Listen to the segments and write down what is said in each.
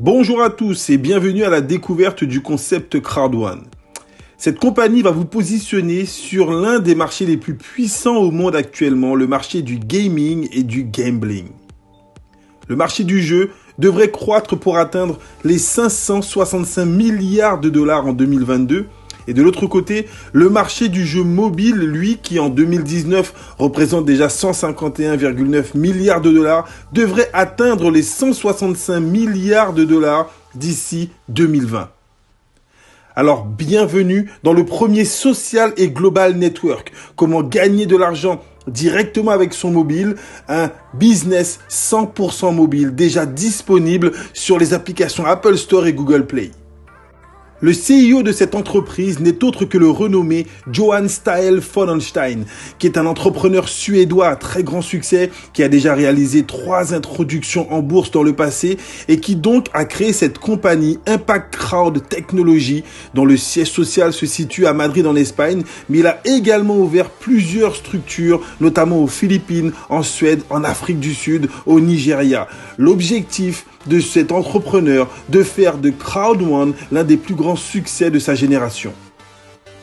Bonjour à tous et bienvenue à la découverte du concept Crowd1. Cette compagnie va vous positionner sur l'un des marchés les plus puissants au monde actuellement, le marché du gaming et du gambling. Le marché du jeu devrait croître pour atteindre les 565 milliards de dollars en 2022. Et de l'autre côté, le marché du jeu mobile, lui, qui en 2019 représente déjà 151,9 milliards de dollars, devrait atteindre les 165 milliards de dollars d'ici 2020. Alors, bienvenue dans le premier social et global network. Comment gagner de l'argent directement avec son mobile, un business 100% mobile déjà disponible sur les applications Apple Store et Google Play. Le CEO de cette entreprise n'est autre que le renommé Johan Stael Fonenstein, qui est un entrepreneur suédois à très grand succès, qui a déjà réalisé 3 introductions en bourse dans le passé et qui donc a créé cette compagnie Impact Crowd Technology, dont le siège social se situe à Madrid en Espagne, mais il a également ouvert plusieurs structures, notamment aux Philippines, en Suède, en Afrique du Sud, au Nigeria. L'objectif de cet entrepreneur de faire de Crowd1 l'un des plus grands succès de sa génération.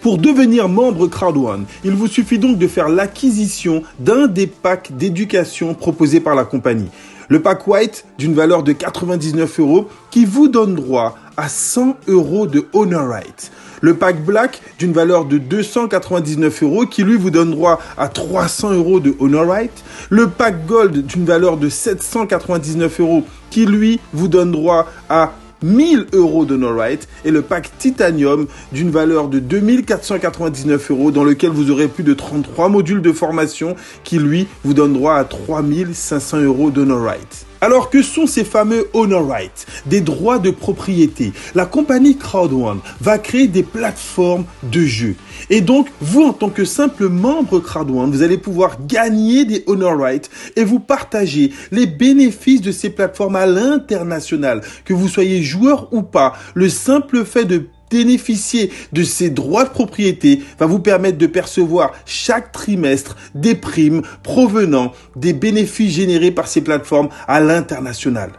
Pour devenir membre Crowd1, il vous suffit donc de faire l'acquisition d'un des packs d'éducation proposés par la compagnie. Le pack White d'une valeur de 99 € qui vous donne droit à 100 € de Honor Right. Le pack Black d'une valeur de 299 € qui lui vous donne droit à 300 € de Honor Right. Le pack Gold d'une valeur de 799 € qui lui vous donne droit à 1000 € d'Honor Right et le pack Titanium d'une valeur de 2499 € dans lequel vous aurez plus de 33 modules de formation qui lui vous donne droit à 3500 € d'Honor Right. Alors que sont ces fameux Honor Rights, des droits de propriété? La compagnie Crowd1 va créer des plateformes de jeux. Et donc, vous en tant que simple membre Crowd1, vous allez pouvoir gagner des Honor Rights et vous partager les bénéfices de ces plateformes à l'international. Que vous soyez joueur ou pas, le simple fait de bénéficier de ces droits de propriété va vous permettre de percevoir chaque trimestre des primes provenant des bénéfices générés par ces plateformes à l'international.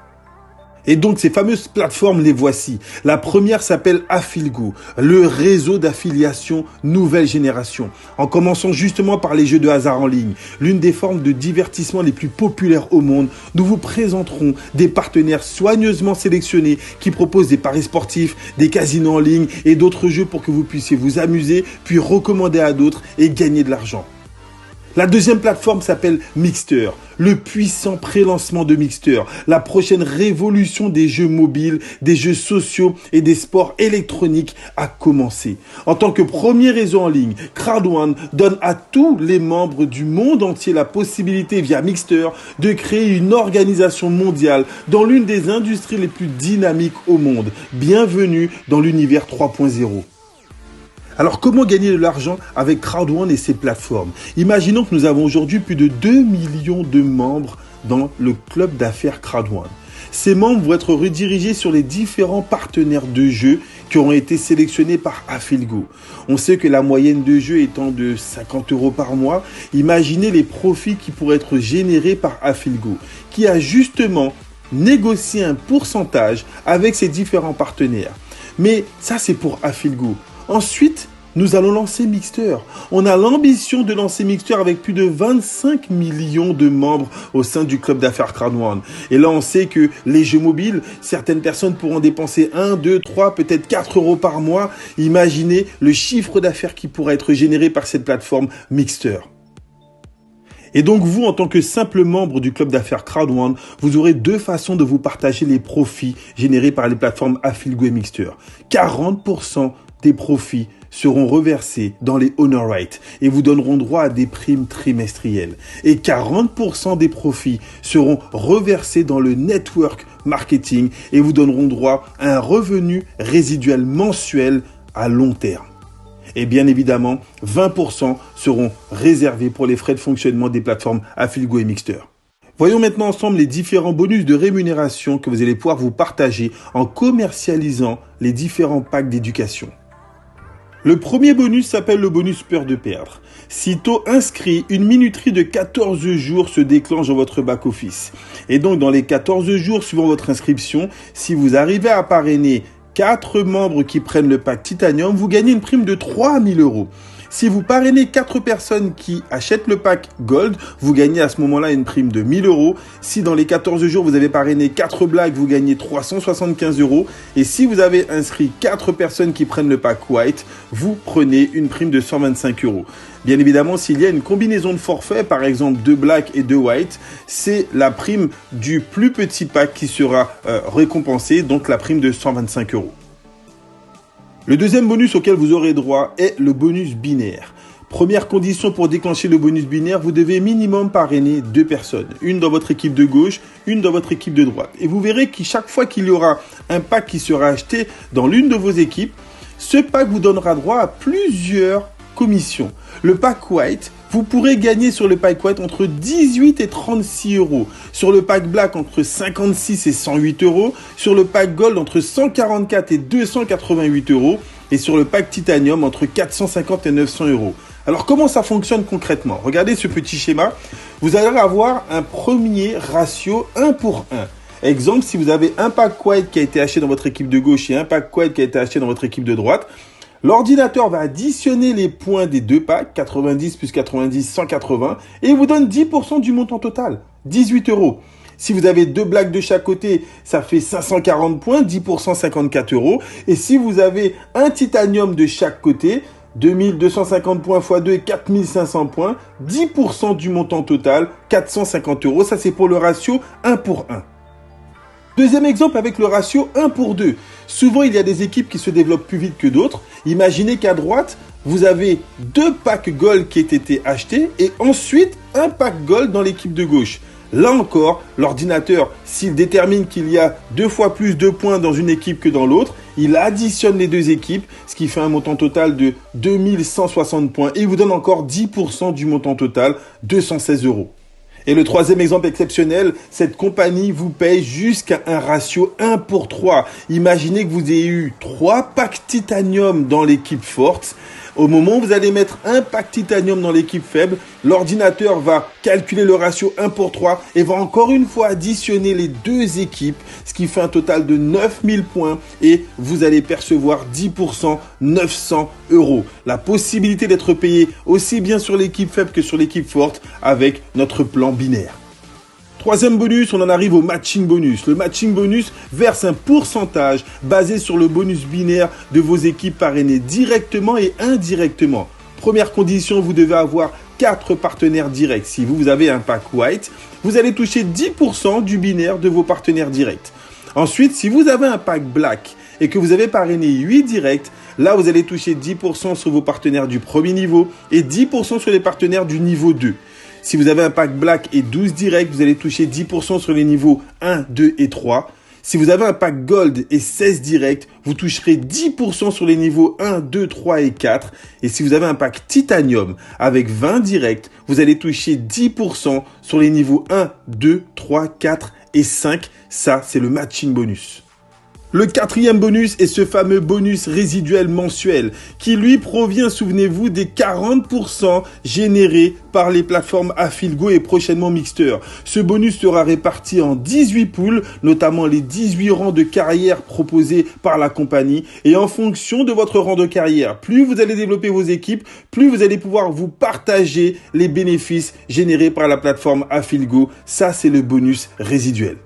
Et donc, ces fameuses plateformes, les voici. La première s'appelle Affiligo, le réseau d'affiliation nouvelle génération. En commençant justement par les jeux de hasard en ligne, l'une des formes de divertissement les plus populaires au monde, nous vous présenterons des partenaires soigneusement sélectionnés qui proposent des paris sportifs, des casinos en ligne et d'autres jeux pour que vous puissiez vous amuser, puis recommander à d'autres et gagner de l'argent. La deuxième plateforme s'appelle Mixter, le puissant pré-lancement de Mixter, la prochaine révolution des jeux mobiles, des jeux sociaux et des sports électroniques a commencé. En tant que premier réseau en ligne, Crowd1 donne à tous les membres du monde entier la possibilité via Mixter de créer une organisation mondiale dans l'une des industries les plus dynamiques au monde. Bienvenue dans l'univers 3.0. Alors, comment gagner de l'argent avec Crowd1 et ses plateformes? Imaginons que nous avons aujourd'hui plus de 2 millions de membres dans le club d'affaires Crowd1. Ces membres vont être redirigés sur les différents partenaires de jeux qui auront été sélectionnés par Affiligo. On sait que la moyenne de jeu étant de 50 € par mois, imaginez les profits qui pourraient être générés par Affiligo, qui a justement négocié un pourcentage avec ses différents partenaires. Mais ça, c'est pour Affiligo. Ensuite, nous allons lancer Mixter. On a l'ambition de lancer Mixter avec plus de 25 millions de membres au sein du club d'affaires Crowd1. Et là, on sait que les jeux mobiles, certaines personnes pourront dépenser 1, 2, 3, peut-être 4 € par mois. Imaginez le chiffre d'affaires qui pourrait être généré par cette plateforme Mixter. Et donc vous, en tant que simple membre du club d'affaires Crowd1, vous aurez 2 façons de vous partager les profits générés par les plateformes Affiligo et Mixter. 40% des profits seront reversés dans les Honor Rights et vous donneront droit à des primes trimestrielles. Et 40% des profits seront reversés dans le network marketing et vous donneront droit à un revenu résiduel mensuel à long terme. Et bien évidemment, 20% seront réservés pour les frais de fonctionnement des plateformes Affiligo et Mixter. Voyons maintenant ensemble les différents bonus de rémunération que vous allez pouvoir vous partager en commercialisant les différents packs d'éducation. Le premier bonus s'appelle le bonus peur de perdre. Sitôt inscrit, une minuterie de 14 jours se déclenche dans votre back-office. Et donc, dans les 14 jours suivant votre inscription, si vous arrivez à parrainer 4 membres qui prennent le pack Titanium, vous gagnez une prime de 3 000 €. Si vous parrainez 4 personnes qui achètent le pack Gold, vous gagnez à ce moment-là une prime de 1 000 €. Si dans les 14 jours, vous avez parrainé 4 blagues, vous gagnez 375 €. Et si vous avez inscrit 4 personnes qui prennent le pack White, vous prenez une prime de 125 €. Bien évidemment, s'il y a une combinaison de forfaits, par exemple 2 Black et 2 White, c'est la prime du plus petit pack qui sera récompensée, donc la prime de 125 €. Le deuxième bonus auquel vous aurez droit est le bonus binaire. Première condition pour déclencher le bonus binaire, vous devez minimum parrainer 2 personnes. Une dans votre équipe de gauche, une dans votre équipe de droite. Et vous verrez que chaque fois qu'il y aura un pack qui sera acheté dans l'une de vos équipes, ce pack vous donnera droit à plusieurs commissions. Le pack White, vous pourrez gagner sur le pack White entre 18 et 36 €. Sur le pack Black, entre 56 et 108 €. Sur le pack Gold, entre 144 et 288 €. Et sur le pack Titanium, entre 450 et 900 €. Alors, comment ça fonctionne concrètement? Regardez ce petit schéma. Vous allez avoir un premier ratio 1 pour 1. Exemple, si vous avez un pack White qui a été acheté dans votre équipe de gauche et un pack White qui a été acheté dans votre équipe de droite, l'ordinateur va additionner les points des deux packs, 90 plus 90, 180, et il vous donne 10% du montant total, 18 €. Si vous avez 2 blagues de chaque côté, ça fait 540 points, 10%, 54 €. Et si vous avez un titanium de chaque côté, 2250 points x 2, 4500 points, 10% du montant total, 450 €. Ça, c'est pour le ratio 1 pour 1. Deuxième exemple avec le ratio 1 pour 2. Souvent, il y a des équipes qui se développent plus vite que d'autres. Imaginez qu'à droite, vous avez 2 packs Gold qui ont été achetés et ensuite un pack Gold dans l'équipe de gauche. Là encore, l'ordinateur, s'il détermine qu'il y a 2 fois plus de points dans une équipe que dans l'autre, il additionne les 2 équipes, ce qui fait un montant total de 2160 points et il vous donne encore 10% du montant total, 216 €. Et le troisième exemple exceptionnel, cette compagnie vous paye jusqu'à un ratio 1 pour 3. Imaginez que vous ayez eu 3 packs Titanium dans l'équipe forte. Au moment où vous allez mettre un pack Titanium dans l'équipe faible, l'ordinateur va calculer le ratio 1 pour 3 et va encore une fois additionner les 2 équipes, ce qui fait un total de 9000 points et vous allez percevoir 10%, 900 €. La possibilité d'être payé aussi bien sur l'équipe faible que sur l'équipe forte avec notre plan binaire. Troisième bonus, on en arrive au matching bonus. Le matching bonus verse un pourcentage basé sur le bonus binaire de vos équipes parrainées directement et indirectement. Première condition, vous devez avoir 4 partenaires directs. Si vous avez un pack White, vous allez toucher 10% du binaire de vos partenaires directs. Ensuite, si vous avez un pack Black et que vous avez parrainé 8 directs, là vous allez toucher 10% sur vos partenaires du premier niveau et 10% sur les partenaires du niveau 2. Si vous avez un pack Black et 12 directs, vous allez toucher 10% sur les niveaux 1, 2 et 3. Si vous avez un pack Gold et 16 directs, vous toucherez 10% sur les niveaux 1, 2, 3 et 4. Et si vous avez un pack Titanium avec 20 directs, vous allez toucher 10% sur les niveaux 1, 2, 3, 4 et 5. Ça, c'est le matching bonus. Le quatrième bonus est ce fameux bonus résiduel mensuel qui lui provient, souvenez-vous, des 40% générés par les plateformes Affilgo et prochainement Mixter. Ce bonus sera réparti en 18 poules, notamment les 18 rangs de carrière proposés par la compagnie. Et en fonction de votre rang de carrière, plus vous allez développer vos équipes, plus vous allez pouvoir vous partager les bénéfices générés par la plateforme Affilgo. Ça, c'est le bonus résiduel.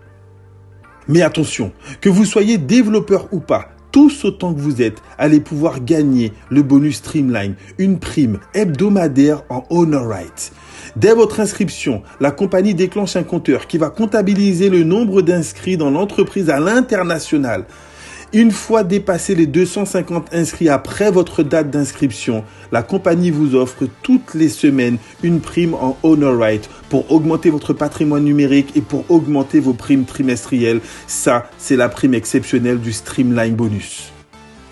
Mais attention, que vous soyez développeur ou pas, tous autant que vous êtes, allez pouvoir gagner le bonus Streamline, une prime hebdomadaire en Honor Right. Dès votre inscription, la compagnie déclenche un compteur qui va comptabiliser le nombre d'inscrits dans l'entreprise à l'international. Une fois dépassé les 250 inscrits après votre date d'inscription, la compagnie vous offre toutes les semaines une prime en Honor Right pour augmenter votre patrimoine numérique et pour augmenter vos primes trimestrielles. Ça, c'est la prime exceptionnelle du Streamline Bonus.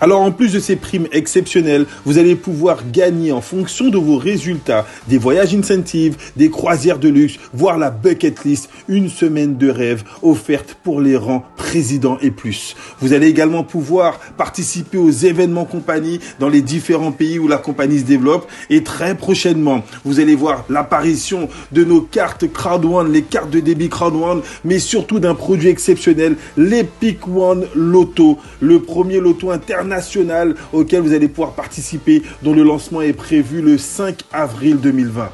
Alors en plus de ces primes exceptionnelles, vous allez pouvoir gagner en fonction de vos résultats des voyages incentives, des croisières de luxe, voire la bucket list, une semaine de rêve offerte pour les rangs président et plus. Vous allez également pouvoir participer aux événements compagnie dans les différents pays où la compagnie se développe et très prochainement, vous allez voir l'apparition de nos cartes Crowd1, les cartes de débit Crowd1, mais surtout d'un produit exceptionnel, l'Epic One Lotto, le premier loto international auquel vous allez pouvoir participer, dont le lancement est prévu le 5 avril 2020.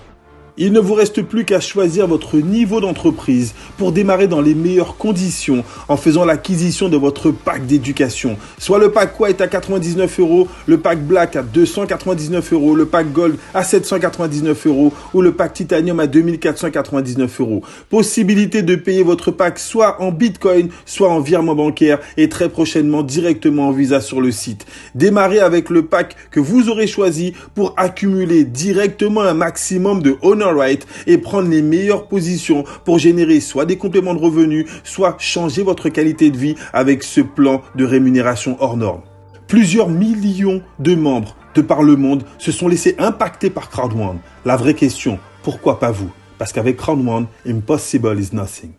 Il ne vous reste plus qu'à choisir votre niveau d'entreprise pour démarrer dans les meilleures conditions en faisant l'acquisition de votre pack d'éducation. Soit le pack White à 99 €, le pack Black à 299 €, le pack Gold à 799 € ou le pack Titanium à 2499 €. Possibilité de payer votre pack soit en Bitcoin, soit en virement bancaire et très prochainement directement en Visa sur le site. Démarrez avec le pack que vous aurez choisi pour accumuler directement un maximum de honor right et prendre les meilleures positions pour générer soit des compléments de revenus, soit changer votre qualité de vie avec ce plan de rémunération hors norme. Plusieurs millions de membres de par le monde se sont laissés impacter par Crowd1. La vraie question, pourquoi pas vous? Parce qu'avec Crowd1, impossible is nothing.